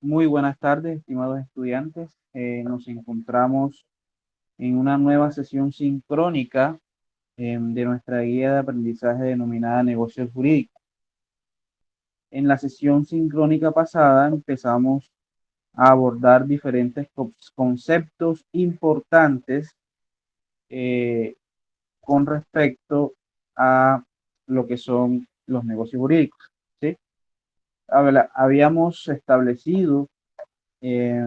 Muy buenas tardes, estimados estudiantes. Nos encontramos en una nueva sesión sincrónica de nuestra guía de aprendizaje denominada Negocios Jurídicos. En la sesión sincrónica pasada empezamos a abordar diferentes conceptos importantes eh, con respecto a lo que son los negocios jurídicos, ¿sí? Habíamos establecido eh,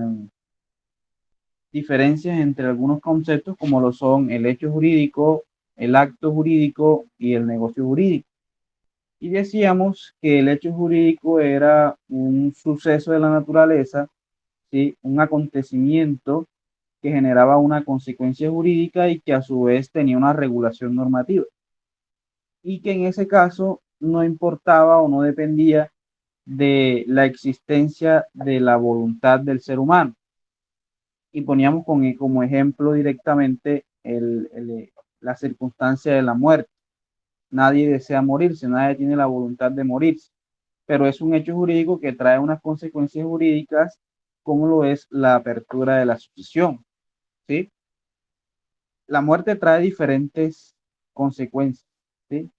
diferencias entre algunos conceptos como lo son el hecho jurídico, el acto jurídico y el negocio jurídico. Y decíamos que el hecho jurídico era un suceso de la naturaleza, ¿sí? Un acontecimiento que generaba una consecuencia jurídica y que a su vez tenía una regulación normativa. Y que en ese caso no importaba o no dependía de la existencia de la voluntad del ser humano. Y poníamos como ejemplo directamente la circunstancia de la muerte. Nadie desea morirse, nadie tiene la voluntad de morirse, pero es un hecho jurídico que trae unas consecuencias jurídicas, como lo es la apertura de la sucesión, ¿sí? La muerte trae diferentes consecuencias, ¿sí?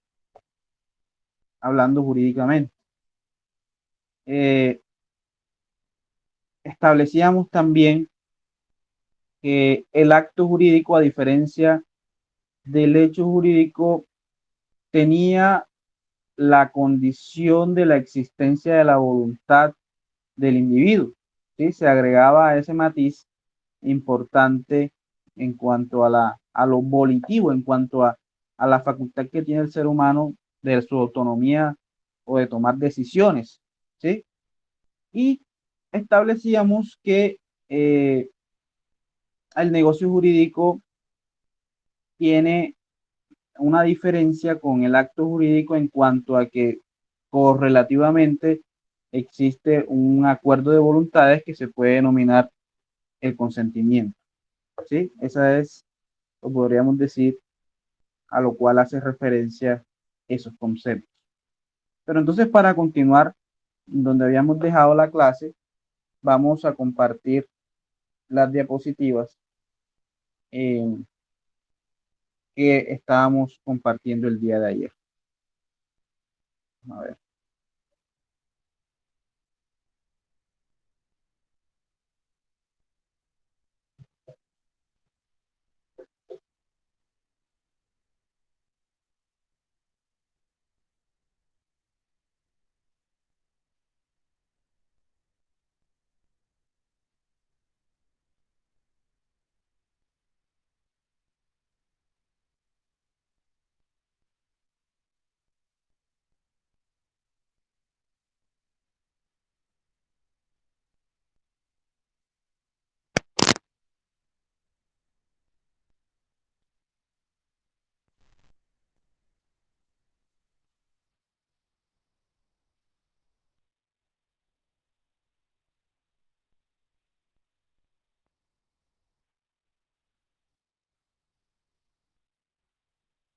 Hablando jurídicamente. Eh, Establecíamos también que el acto jurídico, a diferencia del hecho jurídico, tenía la condición de la existencia de la voluntad del individuo, ¿sí? Se agregaba a ese matiz importante en cuanto a lo volitivo, en cuanto a la facultad que tiene el ser humano de su autonomía o de tomar decisiones, ¿sí? Y establecíamos que el negocio jurídico tiene una diferencia con el acto jurídico en cuanto a que correlativamente existe un acuerdo de voluntades que se puede denominar el consentimiento, ¿sí? Esa es, o podríamos decir, a lo cual hace referencia esos conceptos. Pero entonces, para continuar donde habíamos dejado la clase, vamos a compartir las diapositivas eh, que estábamos compartiendo el día de ayer. A ver.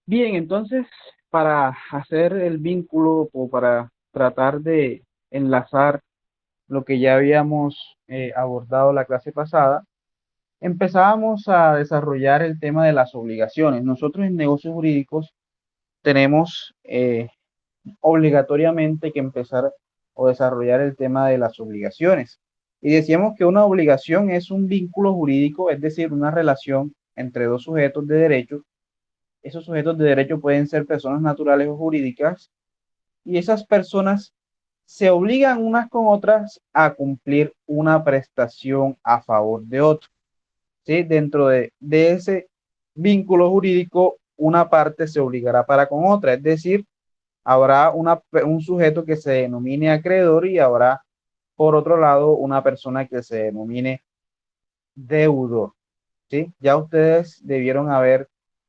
Bien, entonces, para hacer el vínculo o para tratar de enlazar lo que ya habíamos abordado la clase pasada, empezábamos a desarrollar el tema de las obligaciones. Nosotros en negocios jurídicos tenemos obligatoriamente que empezar o desarrollar el tema de las obligaciones. Y decíamos que una obligación es un vínculo jurídico, es decir, una relación entre dos sujetos de derecho. Esos sujetos de derecho pueden ser personas naturales o jurídicas, y esas personas se obligan unas con otras a cumplir una prestación a favor de otro, ¿sí? Dentro de ese vínculo jurídico, una parte se obligará para con otra, es decir, habrá un sujeto que se denomine acreedor y habrá, por otro lado, una persona que se denomine deudor, ¿sí? Ya ustedes debieron haber,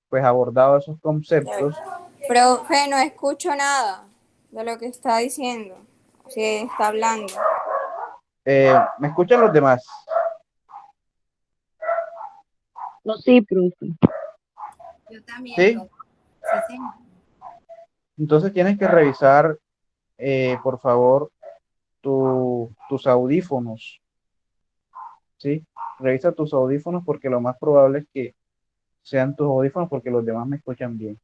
pues, abordado esos conceptos. Profe, no escucho nada de lo que está diciendo. Si está hablando. ¿Me escuchan los demás? No, sí, profe. Yo también, ¿Sí? profe. Sí, señor. Entonces tienes que revisar, por favor, tus audífonos. ¿sí? Revisa tus audífonos porque lo más probable es que sean tus audífonos porque los demás me escuchan bien.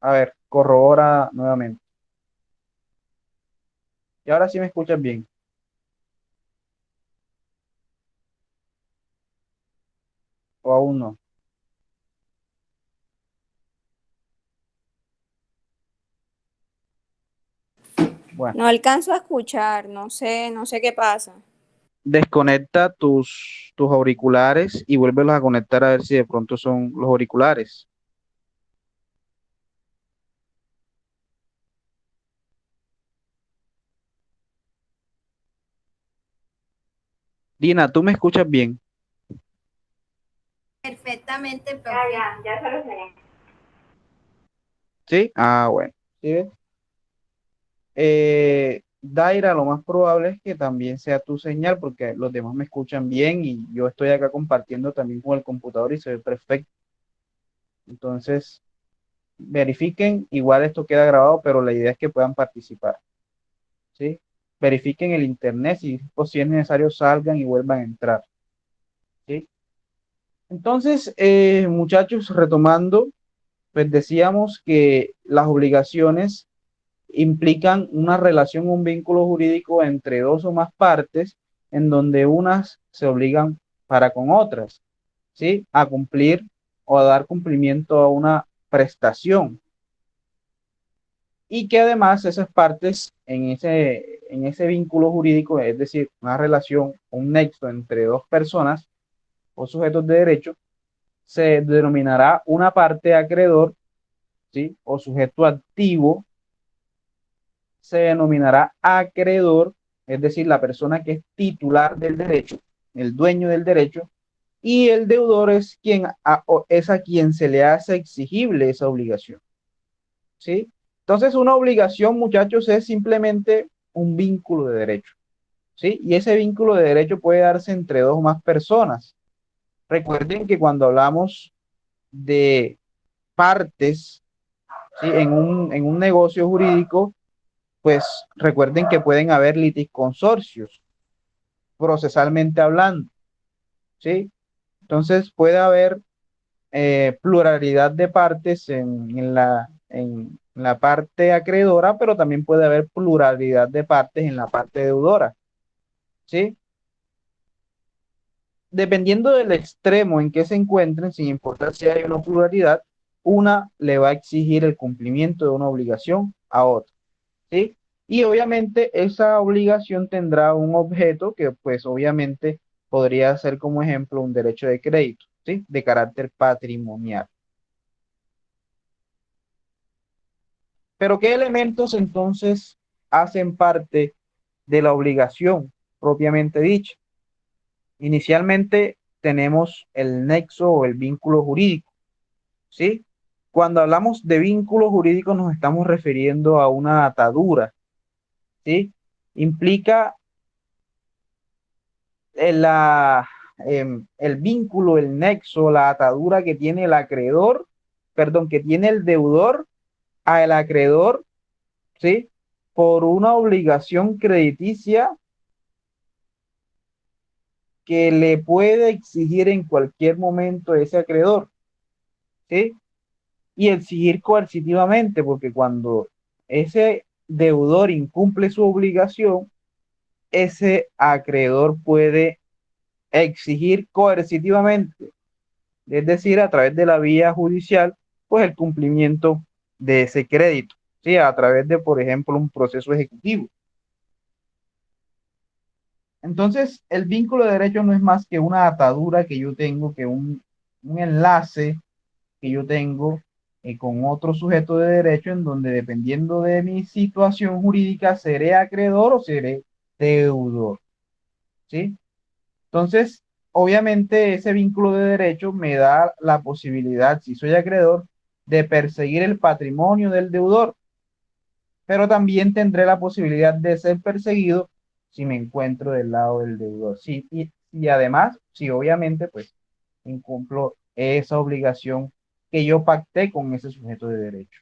A ver, corrobora nuevamente. Y ahora sí me escuchas bien. O aún no. Bueno, No alcanzo a escuchar, no sé qué pasa. desconecta tus auriculares y vuélvelos a conectar a ver si de pronto son los auriculares. Dina, ¿tú me escuchas bien? Perfectamente, profe. Ya se lo sé. ¿Sí? Ah, bueno. ¿Sí ves? Daira, lo más probable es que también sea tu señal porque los demás me escuchan bien y yo estoy acá compartiendo también con el computador y se ve perfecto. Entonces, verifiquen, igual esto queda grabado, pero la idea es que puedan participar, ¿sí? Verifiquen el internet, si es necesario salgan y vuelvan a entrar, ¿sí? Entonces, muchachos, retomando, pues decíamos que las obligaciones implican una relación, un vínculo jurídico entre dos o más partes, en donde unas se obligan para con otras, ¿sí? A cumplir o a dar cumplimiento a una prestación. Y que además esas partes en ese vínculo jurídico, es decir, una relación, un nexo entre dos personas o sujetos de derecho, se denominará una parte acreedor, ¿sí? O sujeto activo se denominará acreedor, es decir, la persona que es titular del derecho, el dueño del derecho, y el deudor es es a quien se le hace exigible esa obligación, ¿sí? Entonces, una obligación, muchachos, es simplemente un vínculo de derecho, ¿sí? Y ese vínculo de derecho puede darse entre dos o más personas. Recuerden que cuando hablamos de partes, ¿sí? En un negocio jurídico, pues recuerden que pueden haber litisconsorcios, procesalmente hablando, ¿sí? Entonces puede haber pluralidad de partes en la parte acreedora, pero también puede haber pluralidad de partes en la parte deudora, ¿sí? Dependiendo del extremo en que se encuentren, sin importar si hay una pluralidad, una le va a exigir el cumplimiento de una obligación a otra, ¿sí? Y obviamente esa obligación tendrá un objeto que pues obviamente podría ser como ejemplo un derecho de crédito, ¿sí? De carácter patrimonial. Pero ¿qué elementos entonces hacen parte de la obligación propiamente dicha? Inicialmente tenemos el nexo o el vínculo jurídico, ¿sí? Cuando hablamos de vínculo jurídico nos estamos refiriendo a una atadura, ¿sí? Implica la, el vínculo, el nexo, la atadura que tiene el acreedor, perdón, que tiene el deudor al acreedor, ¿sí? Por una obligación crediticia que le puede exigir en cualquier momento ese acreedor, ¿sí? Y exigir coercitivamente, porque cuando ese deudor incumple su obligación, ese acreedor puede exigir coercitivamente, es decir, a través de la vía judicial, pues el cumplimiento de ese crédito, ¿sí? A través de, por ejemplo, un proceso ejecutivo. Entonces, el vínculo de derecho no es más que una atadura que yo tengo, que un enlace que yo tengo con otro sujeto de derecho en donde dependiendo de mi situación jurídica seré acreedor o seré deudor, ¿sí? Entonces, obviamente ese vínculo de derecho me da la posibilidad, si soy acreedor, de perseguir el patrimonio del deudor, pero también tendré la posibilidad de ser perseguido si me encuentro del lado del deudor. Sí, y además, si obviamente, pues incumplo esa obligación que yo pacté con ese sujeto de derecho.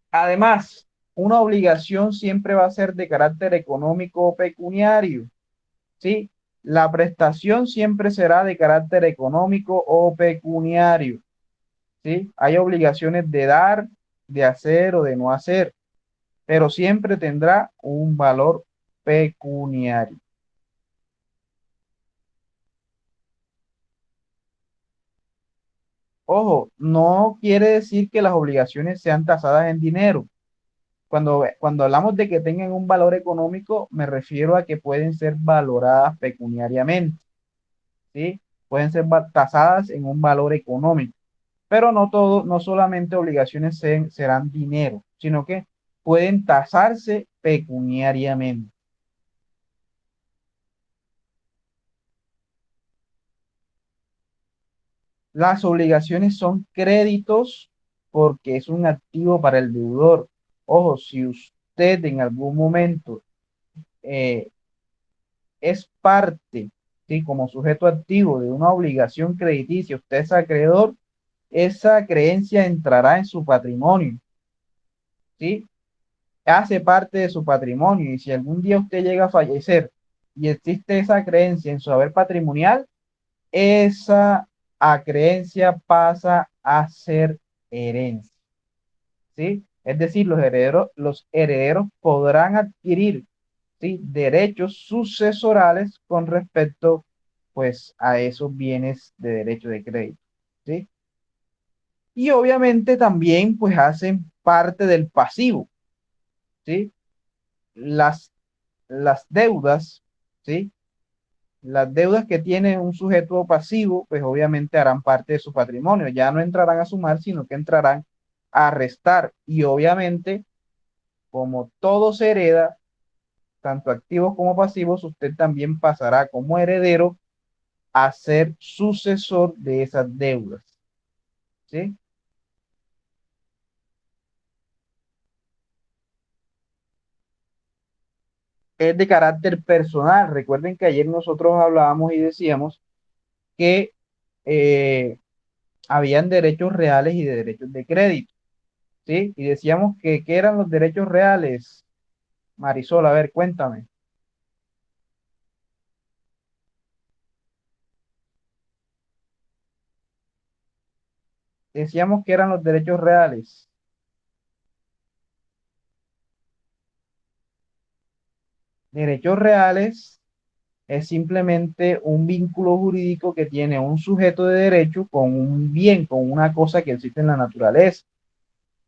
Además, una obligación siempre va a ser de carácter económico o pecuniario, ¿sí? La prestación siempre será de carácter económico o pecuniario, ¿sí? Hay obligaciones de dar, de hacer o de no hacer, pero siempre tendrá un valor pecuniario. Ojo, no quiere decir que las obligaciones sean tasadas en dinero. Cuando hablamos de que tengan un valor económico, me refiero a que pueden ser valoradas pecuniariamente, ¿sí? Pueden ser tasadas en un valor económico, pero no todo, no solamente obligaciones serán dinero, sino que pueden tasarse pecuniariamente. Las obligaciones son créditos porque es un activo para el deudor. Ojo, si usted en algún momento eh, es parte, ¿sí? Como sujeto activo de una obligación crediticia, usted es acreedor, esa creencia entrará en su patrimonio, ¿sí? Hace parte de su patrimonio y si algún día usted llega a fallecer y existe esa creencia en su haber patrimonial, esa acreencia pasa a ser herencia, ¿sí? Es decir, los herederos podrán adquirir, ¿sí? Derechos sucesorales con respecto, pues, a esos bienes de derecho de crédito, ¿sí? Y obviamente también, pues, hacen parte del pasivo, ¿sí? Las, las deudas, ¿sí? Las deudas que tiene un sujeto pasivo, pues obviamente harán parte de su patrimonio. Ya no entrarán a sumar, sino que entrarán a restar. Y obviamente, como todo se hereda, tanto activos como pasivos, usted también pasará como heredero a ser sucesor de esas deudas. ¿Sí? Es de carácter personal. Recuerden que ayer nosotros hablábamos y decíamos que eh, habían derechos reales y de derechos de crédito. ¿Sí? Y decíamos que, ¿qué eran los derechos reales? Marisol, a ver, cuéntame. Decíamos que eran los derechos reales. Derechos reales es simplemente un vínculo jurídico que tiene un sujeto de derecho con un bien, con una cosa que existe en la naturaleza.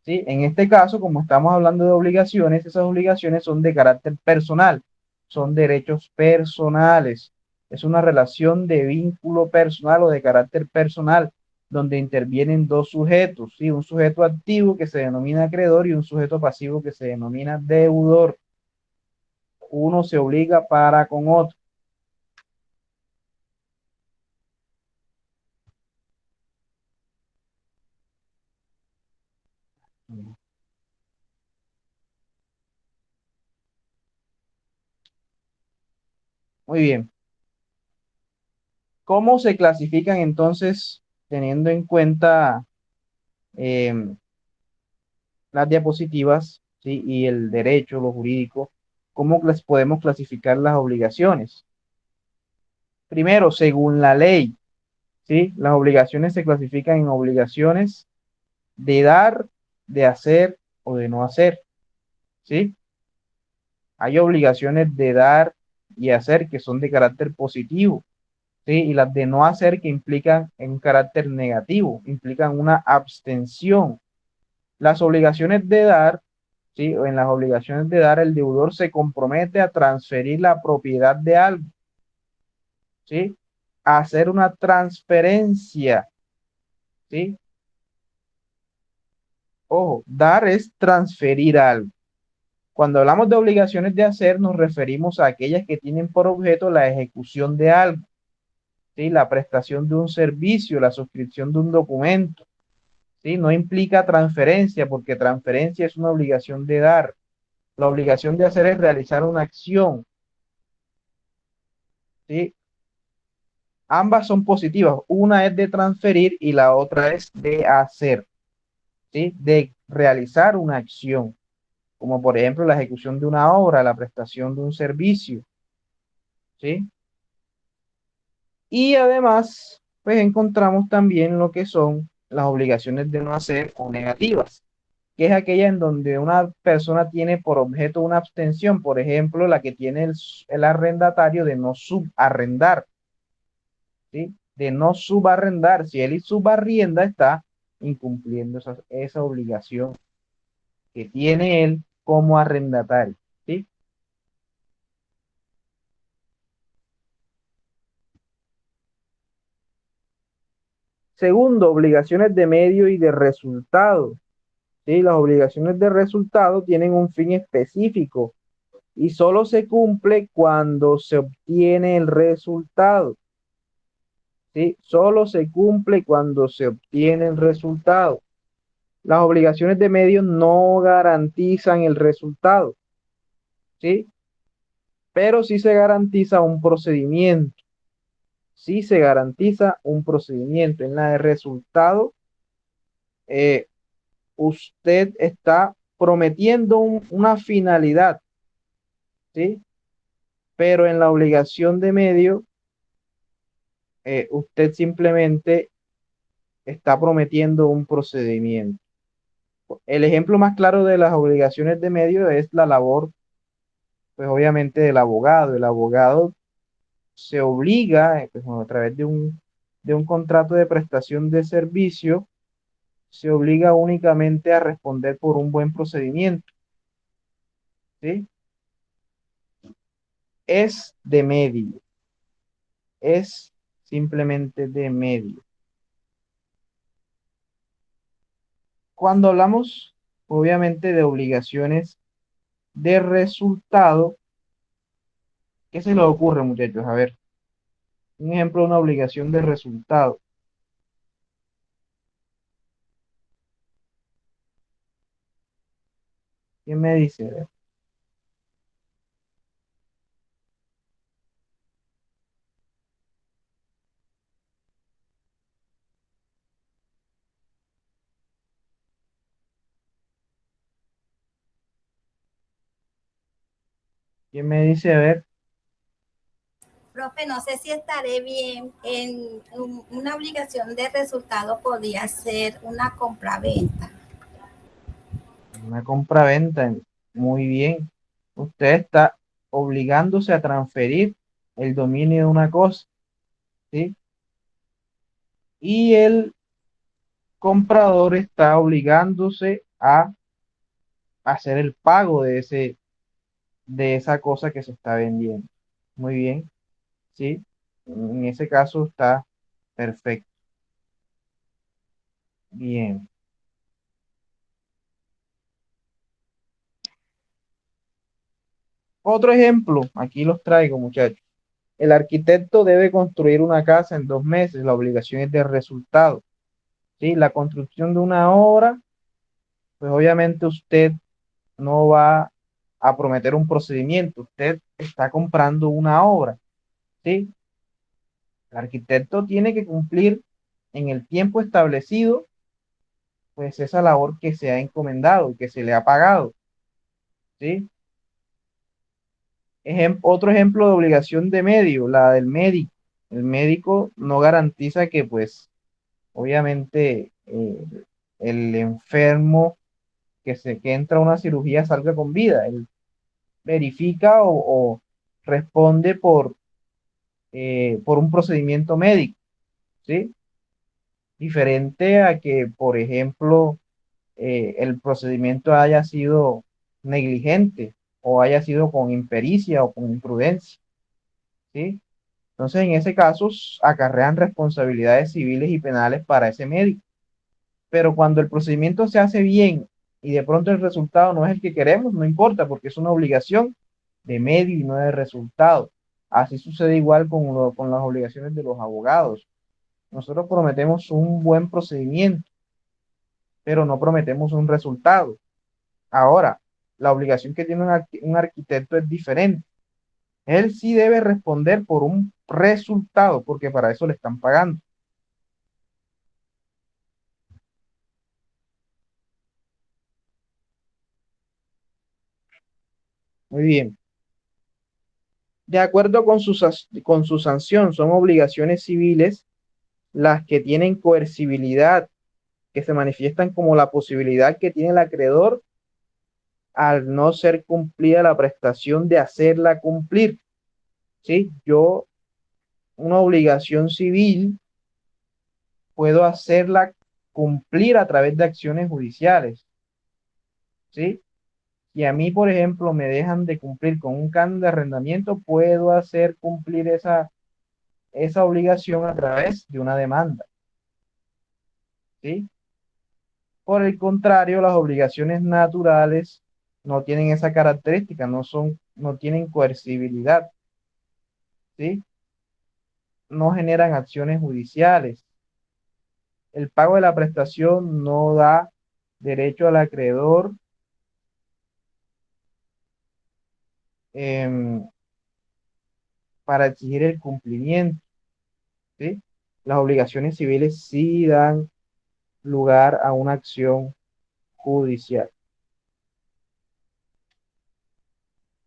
¿Sí? En este caso, como estamos hablando de obligaciones, esas obligaciones son de carácter personal, son derechos personales. Es una relación de vínculo personal o de carácter personal, donde intervienen dos sujetos, ¿sí? Un sujeto activo que se denomina acreedor y un sujeto pasivo que se denomina deudor. Uno se obliga para con otro. Muy bien. ¿Cómo se clasifican entonces, teniendo en cuenta em, las diapositivas, ¿sí? Y el derecho, lo jurídico, cómo podemos clasificar las obligaciones? Primero, según la ley, ¿sí? Las obligaciones se clasifican en obligaciones de dar, de hacer o de no hacer, ¿sí? Hay obligaciones de dar y hacer que son de carácter positivo, ¿sí? Y las de no hacer que implican en un carácter negativo, implican una abstención. Las obligaciones de dar, ¿sí? O en las obligaciones de dar, el deudor se compromete a transferir la propiedad de algo, ¿sí? A hacer una transferencia, ¿sí? Ojo, dar es transferir algo. Cuando hablamos de obligaciones de hacer, nos referimos a aquellas que tienen por objeto la ejecución de algo, ¿sí? La prestación de un servicio, la suscripción de un documento, ¿sí? No implica transferencia, porque transferencia es una obligación de dar. La obligación de hacer es realizar una acción, ¿sí? Ambas son positivas. Una es de transferir y la otra es de hacer, ¿sí? De realizar una acción. como por ejemplo la ejecución de una obra, la prestación de un servicio, ¿sí? Y además, pues encontramos también lo que son las obligaciones de no hacer o negativas, que es aquella en donde una persona tiene por objeto una abstención, por ejemplo, la que tiene el arrendatario de no subarrendar, ¿sí? De no subarrendar. Si él subarrienda, está incumpliendo esa obligación que tiene él como arrendatario, ¿sí? Segundo, obligaciones de medio y de resultado, ¿sí? Las obligaciones de resultado tienen un fin específico y solo se cumple cuando se obtiene el resultado, ¿sí? Solo se cumple cuando se obtiene el resultado. Las obligaciones de medio no garantizan el resultado, ¿sí? Pero sí se garantiza un procedimiento, sí se garantiza un procedimiento. En la de resultado, eh, usted está prometiendo una finalidad, ¿sí? Pero en la obligación de medio, usted simplemente está prometiendo un procedimiento. El ejemplo más claro de las obligaciones de medio es la labor, pues obviamente del abogado. El abogado se obliga, pues, bueno, a través de un contrato de prestación de servicio, se obliga únicamente a responder por un buen procedimiento, ¿sí? Es de medio, es simplemente de medio. Cuando hablamos, obviamente, de obligaciones de resultado, ¿qué se les ocurre, muchachos? A ver, un ejemplo de una obligación de resultado. ¿Quién me dice? A ver, ¿quién me dice? A ver, Profe, no sé si estaré bien. En una obligación de resultado podría ser una compraventa. una compraventa. Muy bien. Usted está obligándose a transferir el dominio de una cosa, ¿sí? Y el comprador está obligándose a hacer el pago de esa cosa que se está vendiendo. Muy bien, ¿sí? En ese caso está perfecto. Bien. Otro ejemplo, aquí los traigo, muchachos. El arquitecto debe construir una casa en 2 meses. La obligación es de resultado, ¿sí? La construcción de una obra, pues obviamente usted no va a prometer un procedimiento. Usted está comprando una obra, ¿sí? El arquitecto tiene que cumplir en el tiempo establecido, pues esa labor que se ha encomendado, que se le ha pagado, ¿sí? Otro ejemplo de obligación de medio, la del médico. El médico no garantiza que, pues, obviamente, el enfermo que entra a una cirugía salga con vida. Él verifica o responde por un procedimiento médico, ¿sí? Diferente a que, por ejemplo, el procedimiento haya sido negligente o haya sido con impericia o con imprudencia, ¿sí? Entonces, en ese caso, acarrean responsabilidades civiles y penales para ese médico. Pero cuando el procedimiento se hace bien y de pronto el resultado no es el que queremos, no importa, porque es una obligación de medio y no de resultado. Así sucede igual con las obligaciones de los abogados. Nosotros prometemos un buen procedimiento, pero no prometemos un resultado. Ahora, la obligación que tiene un arquitecto es diferente. Él sí debe responder por un resultado, porque para eso le están pagando. Muy bien. De acuerdo con su sanción, son obligaciones civiles las que tienen coercibilidad, que se manifiestan como la posibilidad que tiene el acreedor al no ser cumplida la prestación de hacerla cumplir. ¿Sí? Yo, una obligación civil, puedo hacerla cumplir a través de acciones judiciales. ¿Sí? Si a mí, por ejemplo, me dejan de cumplir con un canon de arrendamiento, puedo hacer cumplir esa obligación a través de una demanda. ¿Sí? Por el contrario, las obligaciones naturales no tienen esa característica, no tienen coercibilidad, ¿sí? No generan acciones judiciales. El pago de la prestación no da derecho al acreedor em, para exigir el cumplimiento, ¿sí? Las obligaciones civiles sí dan lugar a una acción judicial.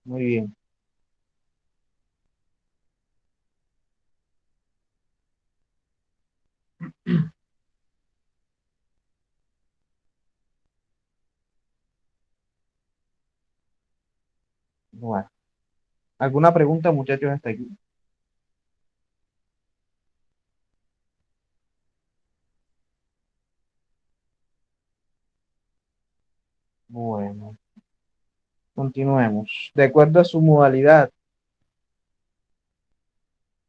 Muy bien. Bueno, ¿alguna pregunta, muchachos, hasta aquí? Bueno, continuemos. De acuerdo a su modalidad,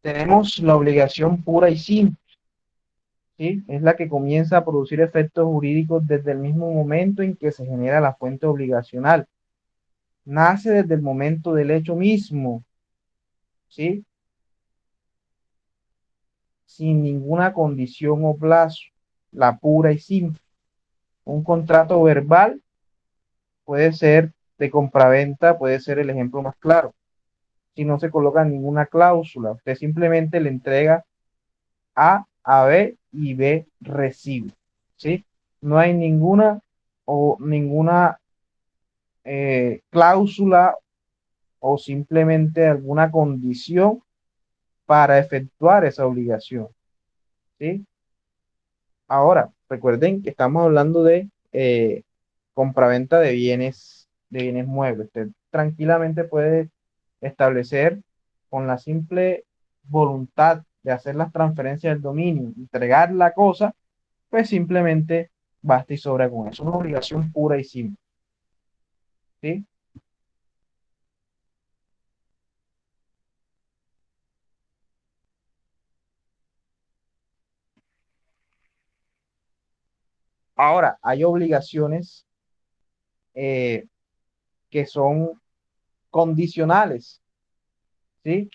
tenemos la obligación pura y simple, ¿sí? Es la que comienza a producir efectos jurídicos desde el mismo momento en que se genera la fuente obligacional. Nace desde el momento del hecho mismo, ¿sí? Sin ninguna condición o plazo, la pura y simple. Un contrato verbal puede ser de compraventa, puede ser el ejemplo más claro. Si no se coloca ninguna cláusula, usted simplemente le entrega a B y B recibe, ¿sí? No hay ninguna cláusula o simplemente alguna condición para efectuar esa obligación, ¿sí? Ahora, recuerden que estamos hablando de compraventa de bienes muebles. Usted tranquilamente puede establecer con la simple voluntad de hacer las transferencias del dominio, entregar la cosa, pues simplemente basta y sobra con eso. Una obligación pura y simple, ¿sí? Ahora, hay obligaciones eh, que son condicionales, ¿sí?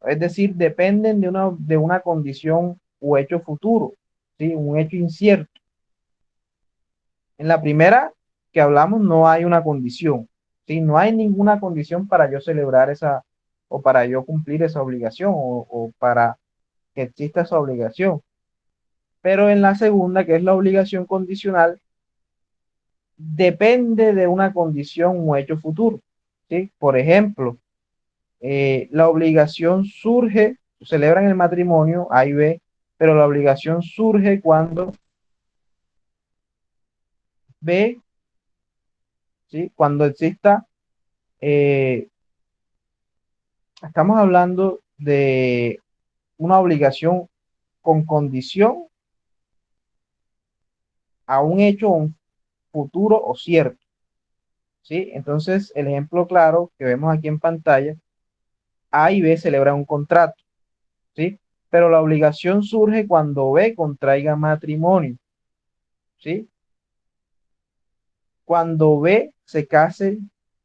Es decir, dependen de una condición o hecho futuro, ¿sí? Un hecho incierto. En la primera que hablamos no hay una condición, ¿sí? No hay ninguna condición para yo celebrar esa o para yo cumplir esa obligación o para que exista esa obligación. Pero en la segunda, que es la obligación condicional, depende de una condición o hecho futuro, ¿sí? Por ejemplo, la obligación surge, celebran el matrimonio, A y B, pero la obligación surge cuando B, ¿sí? Cuando exista, eh, estamos hablando de una obligación con condición a un hecho o un futuro o cierto, ¿sí? Entonces, el ejemplo claro que vemos aquí en pantalla, A y B celebran un contrato, ¿sí? Pero la obligación surge cuando B contraiga matrimonio, ¿sí? Cuando B se case,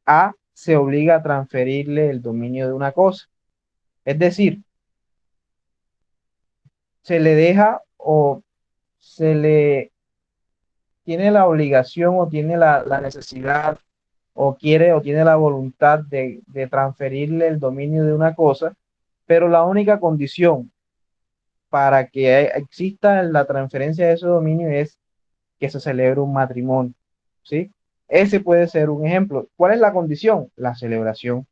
A se obliga a transferirle el dominio de una cosa. Es decir, se le deja o se le tiene la obligación o tiene la necesidad o quiere o tiene la voluntad de transferirle el dominio de una cosa, pero la única condición para que exista la transferencia de ese dominio es que se celebre un matrimonio, ¿sí? Ese puede ser un ejemplo. ¿Cuál es la condición? La celebración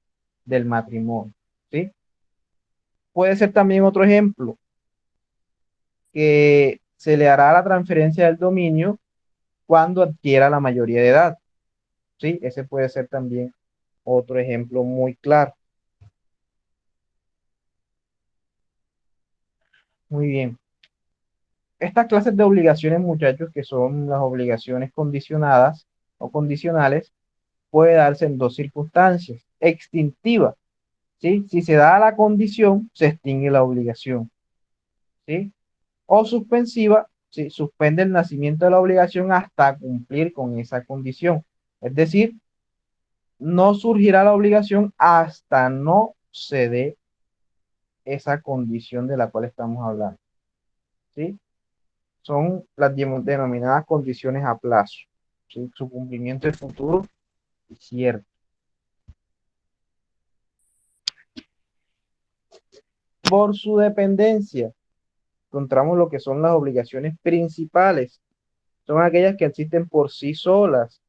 del matrimonio, ¿sí? Puede ser también otro ejemplo, que se le hará la transferencia del dominio cuando adquiera la mayoría de edad, ¿sí? Ese puede ser también otro ejemplo muy claro. Muy bien. Estas clases de obligaciones, muchachos, que son las obligaciones condicionadas o condicionales, puede darse en dos circunstancias. Extintiva, ¿sí? Si se da la condición, se extingue la obligación, ¿sí? O suspensiva, ¿sí? Suspende el nacimiento de la obligación hasta cumplir con esa condición. Es decir, no surgirá la obligación hasta no se dé esa condición de la cual estamos hablando, ¿sí? Son las denominadas condiciones a plazo, ¿sí? Su cumplimiento es futuro y cierto. Por su dependencia, encontramos lo que son las obligaciones principales. Son aquellas que existen por sí solas,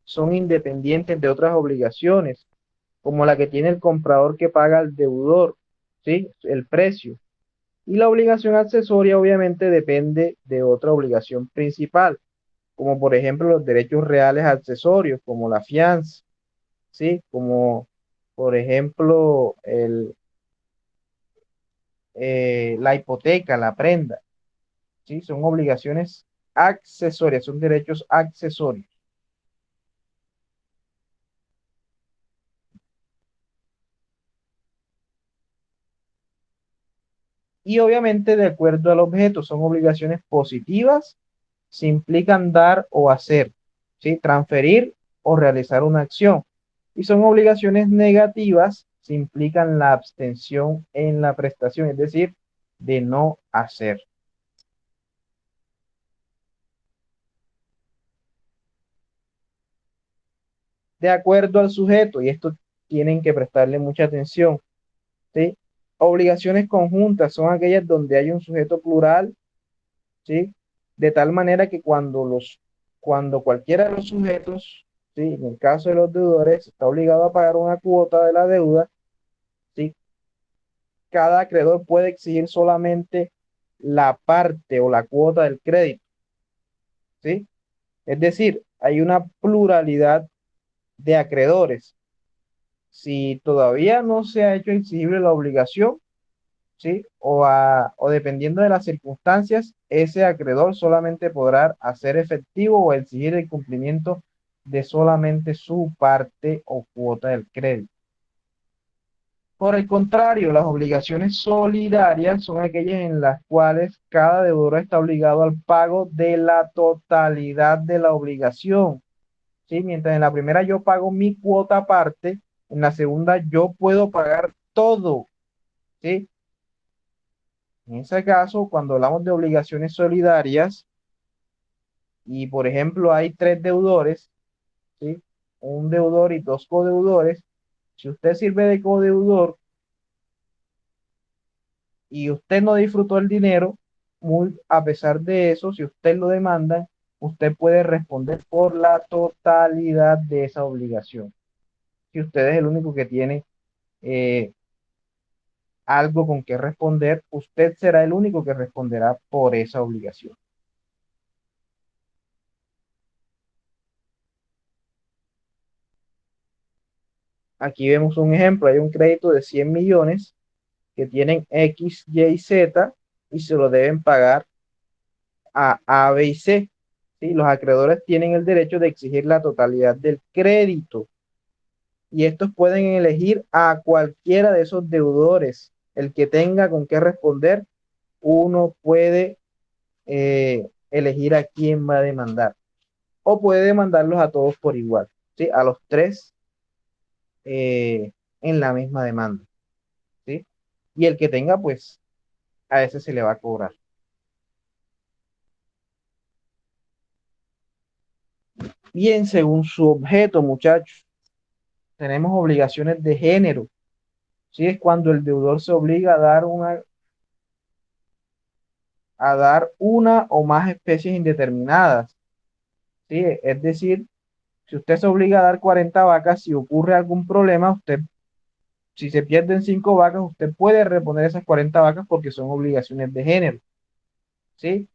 son independientes de otras obligaciones, como la que tiene el comprador que paga al deudor, ¿sí? El precio. Y la obligación accesoria obviamente depende de otra obligación principal, como por ejemplo los derechos reales accesorios, como la fianza, ¿sí? Como por ejemplo la hipoteca, la prenda, ¿sí? Son obligaciones accesorias, son derechos accesorios. Y obviamente de acuerdo al objeto, son obligaciones positivas si implican dar o hacer, ¿sí? Transferir o realizar una acción. Y son obligaciones negativas si implican la abstención en la prestación, es decir, de no hacer. De acuerdo al sujeto, y esto tienen que prestarle mucha atención, ¿sí? Obligaciones conjuntas son aquellas donde hay un sujeto plural, ¿sí? De tal manera que cuando cualquiera de los sujetos, ¿sí? En el caso de los deudores, está obligado a pagar una cuota de la deuda, ¿sí? Cada acreedor puede exigir solamente la parte o la cuota del crédito, ¿sí? Es decir, hay una pluralidad de acreedores. Si todavía no se ha hecho exigible la obligación, ¿sí? O dependiendo de las circunstancias, ese acreedor solamente podrá hacer efectivo o exigir el cumplimiento de solamente su parte o cuota del crédito. Por el contrario, las obligaciones solidarias son aquellas en las cuales cada deudor está obligado al pago de la totalidad de la obligación, ¿sí? Mientras en la primera yo pago mi cuota aparte, en la segunda yo puedo pagar todo, ¿sí? En ese caso, cuando hablamos de obligaciones solidarias y, por ejemplo, hay tres deudores, ¿sí? Un deudor y dos codeudores, si usted sirve de codeudor y usted no disfrutó el dinero, a pesar de eso, si usted lo demanda, usted puede responder por la totalidad de esa obligación. Si usted es el único que tiene eh, algo con que responder, usted será el único que responderá por esa obligación. Aquí vemos un ejemplo, hay un crédito de 100 millones que tienen X, Y y Z y se lo deben pagar a B y C. ¿Sí? Los acreedores tienen el derecho de exigir la totalidad del crédito y estos pueden elegir a cualquiera de esos deudores. El que tenga con qué responder, uno puede elegir a quién va a demandar o puede demandarlos a todos por igual, ¿sí? A los tres en la misma demanda, ¿sí? Y el que tenga, pues, a ese se le va a cobrar. Bien, según su objeto, muchachos, tenemos obligaciones de género, ¿sí? Es cuando el deudor se obliga a dar una o más especies indeterminadas, ¿sí? Es decir, Si usted se obliga a dar 40 vacas, si ocurre algún problema, usted, si se pierden 5 vacas, usted puede reponer esas 40 vacas porque son obligaciones de género, ¿sí?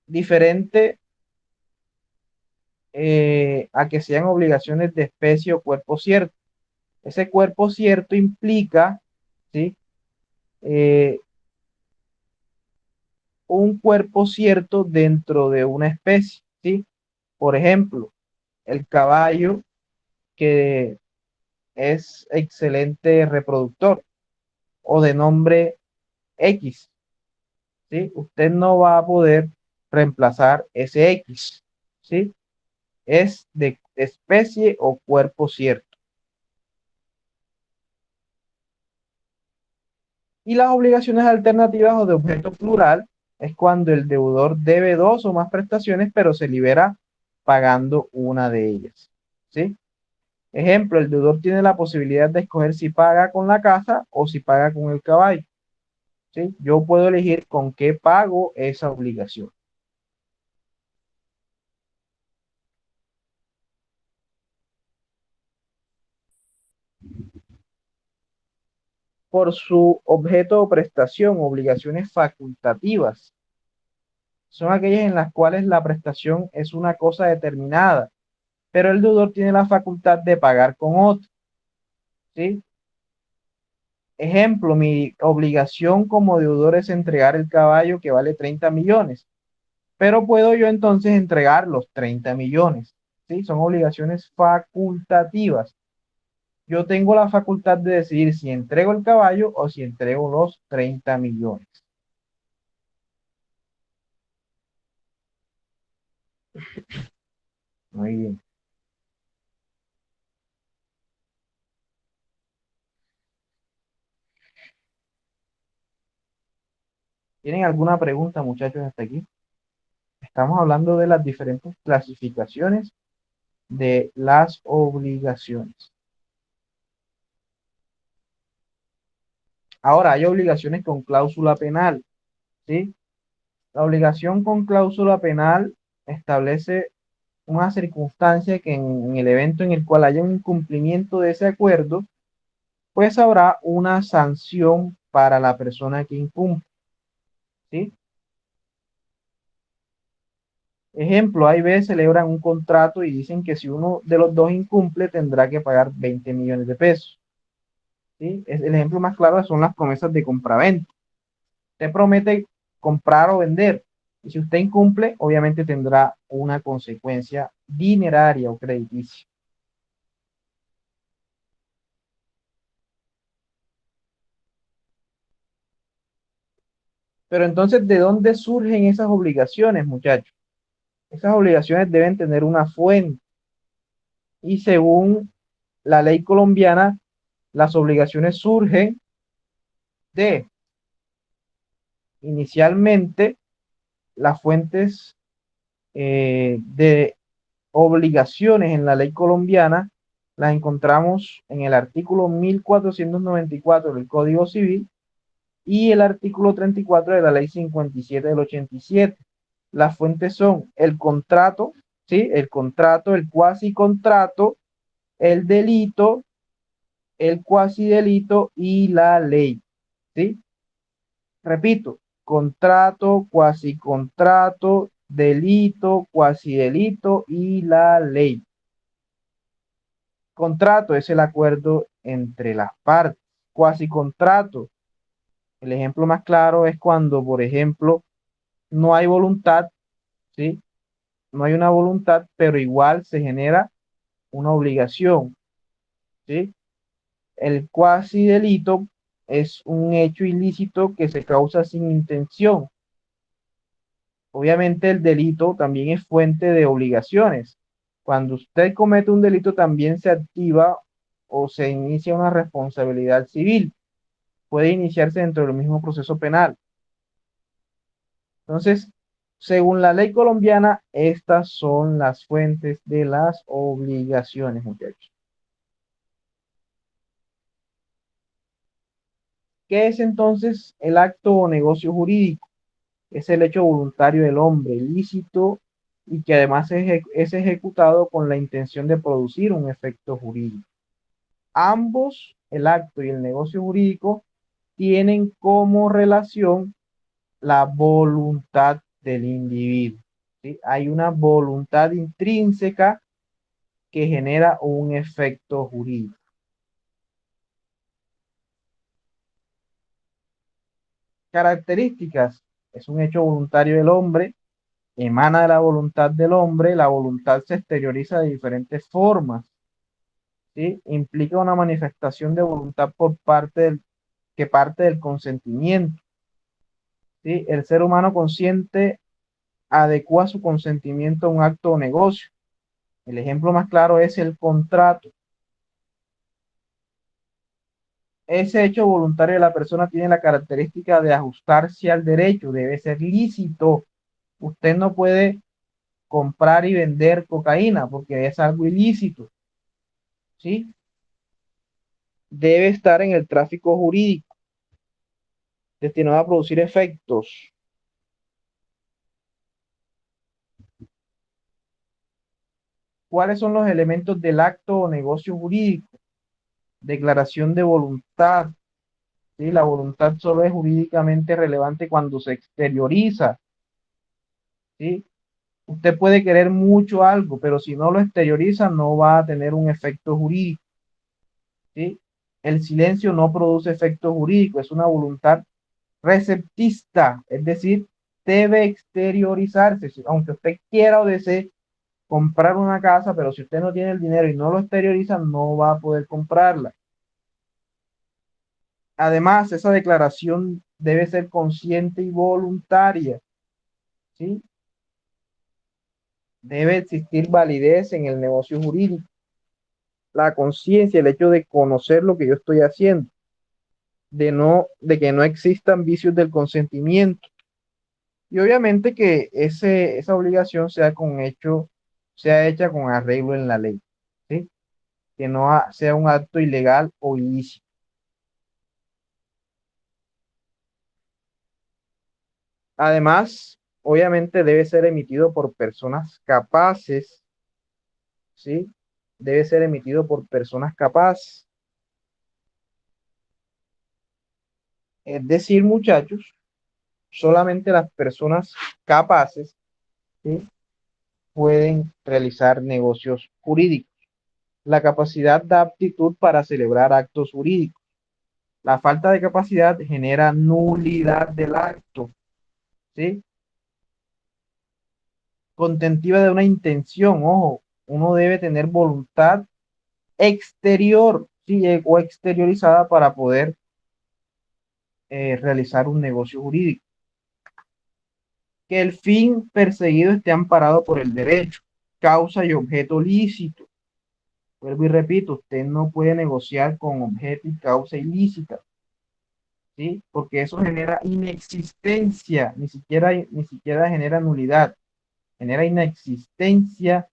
Diferente a que sean obligaciones de especie o cuerpo cierto. Ese cuerpo cierto implica, ¿sí? Eh, un cuerpo cierto dentro de una especie, ¿sí? Por ejemplo, el caballo que es excelente reproductor o de nombre X, ¿sí? Usted no va a poder reemplazar ese X, ¿sí? Es de especie o cuerpo cierto. Y las obligaciones alternativas o de objeto plural es cuando el deudor debe dos o más prestaciones, pero se libera pagando una de ellas, ¿sí? Ejemplo, el deudor tiene la posibilidad de escoger si paga con la casa o si paga con el caballo, ¿sí? Yo puedo elegir con qué pago esa obligación. Por su objeto o prestación, obligaciones facultativas. Son aquellas en las cuales la prestación es una cosa determinada, pero el deudor tiene la facultad de pagar con otro, ¿sí? Ejemplo, mi obligación como deudor es entregar el caballo que vale 30 millones, pero puedo yo entonces entregar los 30 millones, ¿sí? Son obligaciones facultativas. Yo tengo la facultad de decidir si entrego el caballo o si entrego los 30 millones. Muy bien. ¿Tienen alguna pregunta, muchachos, hasta aquí? Estamos hablando de las diferentes clasificaciones de las obligaciones. Ahora, hay obligaciones con cláusula penal, ¿sí? La obligación con cláusula penal establece una circunstancia que en el evento en el cual haya un incumplimiento de ese acuerdo, pues habrá una sanción para la persona que incumple, ¿sí? Ejemplo, hay veces celebran un contrato y dicen que si uno de los dos incumple tendrá que pagar 20 millones de pesos, ¿sí? El ejemplo más claro son las promesas de compraventa. Usted promete comprar o vender y si usted incumple, obviamente tendrá una consecuencia dineraria o crediticia. Pero entonces, ¿de dónde surgen esas obligaciones, muchachos? Esas obligaciones deben tener una fuente y según la ley colombiana, las obligaciones surgen de, inicialmente, las fuentes de obligaciones en la ley colombiana las encontramos en el artículo 1494 del Código Civil y el artículo 34 de la ley 57 del 87. Las fuentes son el contrato, ¿sí? El contrato, el cuasi contrato, el delito, el cuasi delito y la ley, ¿sí? Repito, contrato, cuasi contrato, delito, cuasi delito y la ley. Contrato es el acuerdo entre las partes. Cuasi contrato. El ejemplo más claro es cuando, por ejemplo, no hay voluntad, ¿sí? No hay una voluntad, pero igual se genera una obligación, ¿sí? El cuasi delito es un hecho ilícito que se causa sin intención. Obviamente el delito también es fuente de obligaciones. Cuando usted comete un delito también se activa o se inicia una responsabilidad civil. Puede iniciarse dentro del mismo proceso penal. Entonces, según la ley colombiana, estas son las fuentes de las obligaciones, muchachos. ¿Qué es entonces el acto o negocio jurídico? Es el hecho voluntario del hombre, lícito y que además es ejecutado con la intención de producir un efecto jurídico. Ambos, el acto y el negocio jurídico, tienen como relación la voluntad del individuo. ¿Sí? Hay una voluntad intrínseca que genera un efecto jurídico. Características: es un hecho voluntario del hombre, emana de la voluntad del hombre, la voluntad se exterioriza de diferentes formas, ¿sí? Implica una manifestación de voluntad que parte del consentimiento, ¿sí? El ser humano consciente adecua su consentimiento a un acto o negocio. El ejemplo más claro es el contrato. Ese hecho voluntario de la persona tiene la característica de ajustarse al derecho, debe ser lícito. Usted no puede comprar y vender cocaína porque es algo ilícito, ¿sí? Debe estar en el tráfico jurídico, destinado a producir efectos. ¿Cuáles son los elementos del acto o negocio jurídico? Declaración de voluntad, ¿sí? La voluntad solo es jurídicamente relevante cuando se exterioriza, ¿sí? Usted puede querer mucho algo, pero si no lo exterioriza, no va a tener un efecto jurídico, ¿sí? El silencio no produce efecto jurídico, es una voluntad receptista, es decir, debe exteriorizarse. Aunque usted quiera o desee comprar una casa, pero si usted no tiene el dinero y no lo exterioriza, no va a poder comprarla. Además, esa declaración debe ser consciente y voluntaria, ¿sí? Debe existir validez en el negocio jurídico. La conciencia, el hecho de conocer lo que yo estoy haciendo, de que no existan vicios del consentimiento. Y obviamente que esa obligación sea hecha con arreglo en la ley, ¿sí? Que no sea un acto ilegal o ilícito. Además, obviamente debe ser emitido por personas capaces, ¿sí? Debe ser emitido por personas capaces. Es decir, muchachos, solamente las personas capaces, ¿sí? Pueden realizar negocios jurídicos. La capacidad da aptitud para celebrar actos jurídicos. La falta de capacidad genera nulidad del acto, ¿sí? Contentiva de una intención, ojo, uno debe tener voluntad exterior, ¿sí? O exteriorizada para poder realizar un negocio jurídico. Que el fin perseguido esté amparado por el derecho, causa y objeto lícito. Vuelvo y repito, usted no puede negociar con objeto y causa ilícita, ¿sí? Porque eso genera inexistencia, ni siquiera genera nulidad, genera inexistencia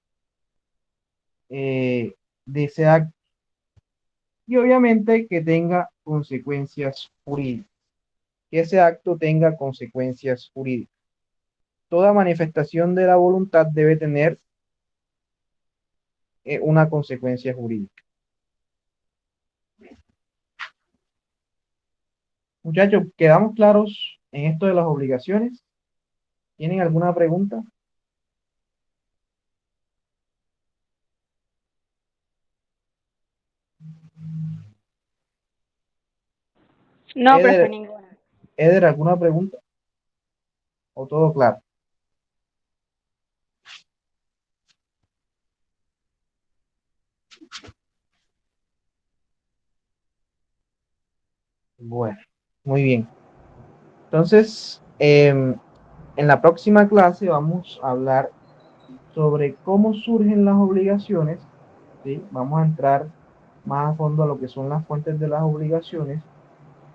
de ese acto. Y obviamente que tenga consecuencias jurídicas, que ese acto tenga consecuencias jurídicas. Toda manifestación de la voluntad debe tener una consecuencia jurídica. Muchachos, ¿quedamos claros en esto de las obligaciones? ¿Tienen alguna pregunta? No, profe, Eder, ninguna. Eder, ¿alguna pregunta? ¿O todo claro? Bueno, muy bien. Entonces, en la próxima clase vamos a hablar sobre cómo surgen las obligaciones, ¿sí? Vamos a entrar más a fondo a lo que son las fuentes de las obligaciones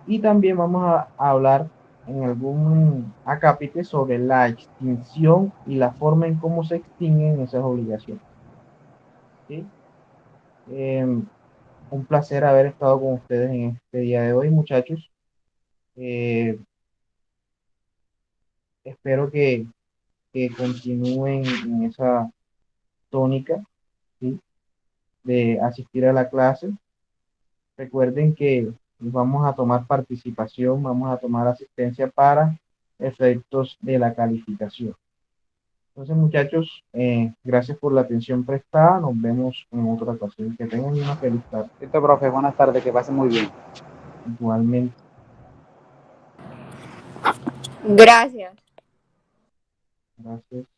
y también vamos a hablar en algún acápite sobre la extinción y la forma en cómo se extinguen esas obligaciones, ¿sí? Un placer haber estado con ustedes en este día de hoy, muchachos. Eh, espero que continúen en esa tónica, ¿sí? De asistir a la clase. Recuerden que vamos a tomar participación, vamos a tomar asistencia para efectos de la calificación. Entonces, muchachos, gracias por la atención prestada. Nos vemos en otra ocasión. Que tengan una feliz tarde. Listo, profe, buenas tardes, que pasen muy bien. Igualmente. Gracias. Gracias.